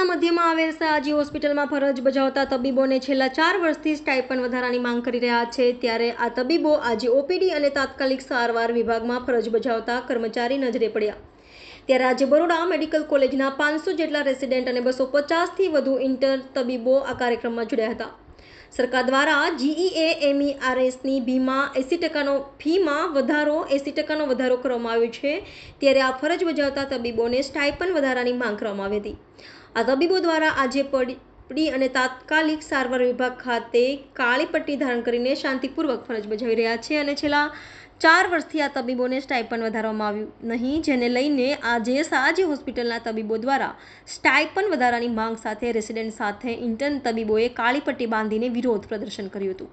શહેરના મધ્યમાં આવેલ સયાજી હોસ્પિટલમાં ફરજ બજાવતા તબીબોને છેલ્લા 4 વર્ષથી સ્ટાઇપન્ડ વધારાની માંગ કરી રહ્યા છે। ત્યારે આ તબીબો આજે ઓપીડી અને તાત્કાલિક સારવાર વિભાગમાં ફરજ બજાવતા કર્મચારી નજરે પડ્યા। ત્યારે આજે બરોડા મેડિકલ કોલેજના 500 જેટલા રેસિડેન્ટ અને 250થી વધુ ઇન્ટર તબીબો આ કાર્યક્રમમાં જોડાયા હતા। સરકાર દ્વારા GEA-MERSની ફીમાં 80% વધારો કરવામાં આવ્યો છે। ત્યારે આ ફરજ બજાવતા તબીબોને સ્ટાઇપન્ડ વધારાની માંગ કરવામાં આવી હતી। આ તબીબો દ્વારા આજે પડી અને તાત્કાલિક સારવાર વિભાગ ખાતે કાળી પટ્ટી ધારણ કરીને શાંતિપૂર્વક ફરજ બજાવી રહ્યા છે અને છેલ્લા 4 વર્ષથી આ તબીબોને સ્ટાઇપન્ડ વધારવામાં આવ્યું નહીં, જેને લઈને આજે સયાજી હોસ્પિટલના તબીબો દ્વારા સ્ટાઇપન્ડ વધારાની માંગ સાથે રેસિડેન્ટ સાથે ઇન્ટર્ન તબીબોએ કાળી પટ્ટી બાંધીને વિરોધ પ્રદર્શન કર્યું હતું।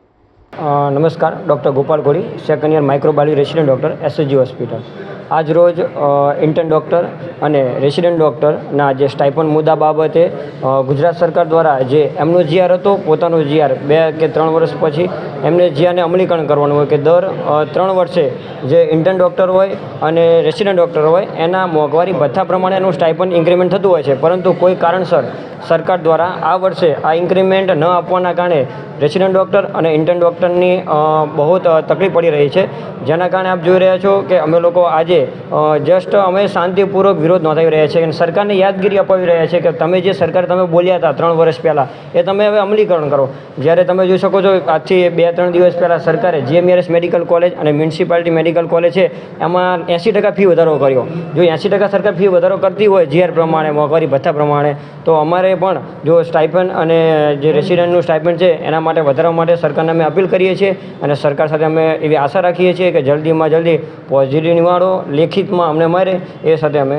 નમસ્કાર, ડૉક્ટર ગોપાલ ઘોડી, second year microbiology resident doctor, SSG hospital. આજ રોજ ઇન્ટર્ન ડૉક્ટર અને રેસિડેન્ટ ડૉક્ટરના જે સ્ટાઇપન્ડ મુદ્દા બાબતે ગુજરાત સરકાર દ્વારા જે એમનો GR હતો, પોતાનો GR 2 કે 3 વર્ષ પછી એમને GRને અમલીકરણ કરવાનું હોય કે દર 3 વર્ષે જે ઇન્ટર્ન ડૉક્ટર હોય અને રેસિડેન્ટ ડૉક્ટર હોય એના મોંઘવારી ભથ્થા પ્રમાણે એનું સ્ટાઇપન્ડ ઇન્ક્રીમેન્ટ થતું હોય છે, પરંતુ કોઈ કારણસર સરકાર દ્વારા આ વર્ષે આ ઇન્ક્રીમેન્ટ ન આપવાના કારણે રેસિડેન્ટ ડૉક્ટર અને ઇન્ટર્ન ડૉક્ટરની બહુ તકલીફ પડી રહી છે। જેના કારણે આપ જોઈ રહ્યા છો કે અમે લોકો આજે અમે શાંતિપૂર્વક વિરોધ નોંધાવી રહ્યા છીએ અને સરકારને યાદગીરી અપાવી રહ્યા છીએ કે તમે જે સરકાર તમે બોલ્યા હતા 3 વર્ષ પહેલાં એ તમે હવે અમલીકરણ કરો। જ્યારે તમે જોઈ શકો છો આજથી 2-3 દિવસ પહેલાં સરકારે GMRS મેડિકલ કોલેજ અને મ્યુનિસિપાલિટી મેડિકલ કોલેજ છે એમાં 80% ફી વધારો કર્યો। જો 80% સરકાર ફી વધારો કરતી હોય GR પ્રમાણે, મોંઘવારી ભથ્થા પ્રમાણે, તો અમારે પણ જો સ્ટાઇપન્ડ અને જે રેસિડેન્ટનું સ્ટાઇપન્ડ છે એના માટે વધારવા માટે સરકારને અમે અપીલ કરીએ છીએ અને સરકાર સાથે અમે એવી આશા રાખીએ છીએ કે જલ્દીમાં જલ્દી પોઝિટિવ નિવાડો લેખિતમાં અમને મળે, એ સાથે અમે